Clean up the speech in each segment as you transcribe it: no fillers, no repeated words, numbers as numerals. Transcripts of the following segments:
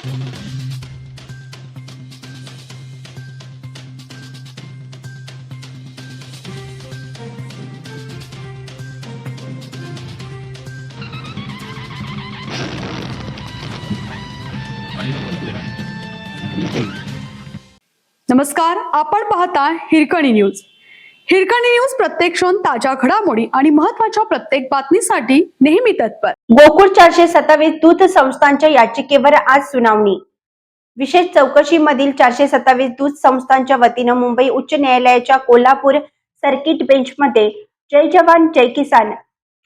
नमस्कार, आपण पाहता हिरकणी न्यूज. हिरकणी न्यूज प्रत्येक क्षण ताज्या घडामोडी आणि महत्त्वाच्या प्रत्येक बातमीसाठी नेहमी तत्पर. गोकुळ 427 दूध संस्थांच्या याचिकेवर आज सुनावणी. विशेष चौकशीमधील 427 दूध संस्थांच्या वतीनं मुंबई उच्च न्यायालयाच्या कोल्हापूर सर्किट बेंचमध्ये जय जवान जय किसान,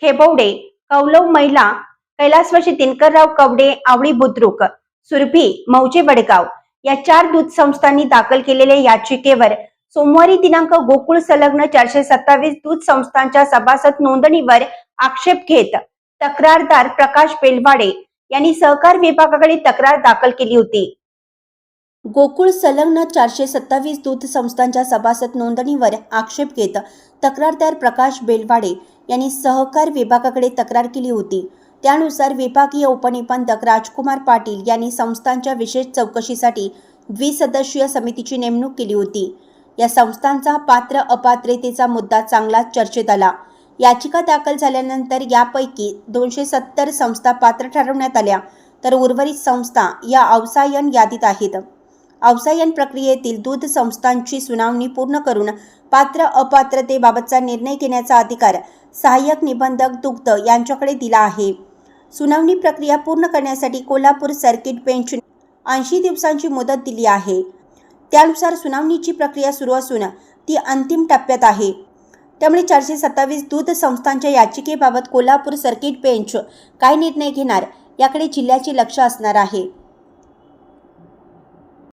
खेबवडे, कौलव महिला, कैलासवासी दिनकरराव कवडे, आवळी बुद्रुक, सुरभी, मौजे वडगाव या 4 दूध संस्थांनी दाखल केलेल्या याचिकेवर सोमवारी दिनांक गोकुळ संलग्न 427 दूध संस्थांच्या सभासद नोंदणीवर आक्षेप घेत तक्रारदार प्रकाश बेलवाडे यांनी सहकार विभागाकडे तक्रार दाखल केली होती. गोकुळ संलग्न 427 दूध संस्थांच्या सभासद नोंदणीवर आक्षेप घेत तक्रारदार प्रकाश बेलवाडे यांनी सहकार विभागाकडे तक्रार केली होती. त्यानुसार विभागीय उपनिबंधक राजकुमार पाटील यांनी संस्थांच्या विशेष चौकशीसाठी द्विसदस्यीय समितीची नेमणूक केली होती. या संस्थांचा पात्र अपात्रतेचा मुद्दा चांगलाच चर्चेत आला. याचिका दाखल झाल्यानंतर यापैकी 270 संस्था पात्र ठरवण्यात आल्या, तर उर्वरित संस्था या अवसायन यादीत आहेत. अवसायन प्रक्रियेतील दूध संस्थांची सुनावणी पूर्ण करून पात्र अपात्रतेबाबतचा निर्णय घेण्याचा अधिकार सहाय्यक निबंधक दुग्ध यांच्याकडे दिला आहे. सुनावणी प्रक्रिया पूर्ण करण्यासाठी कोल्हापूर सर्किट बेंच 80 दिवसांची मुदत दिली आहे. त्यानुसार सुनावणीची प्रक्रिया सुरू असून ती अंतिम टप्प्यात आहे. त्यामुळे 427 दूध संस्थांच्या याचिकेबाबत कोल्हापूर सर्किट बेंच काय निर्णय घेणार याकडे जिल्ह्याचे लक्ष असणार आहे.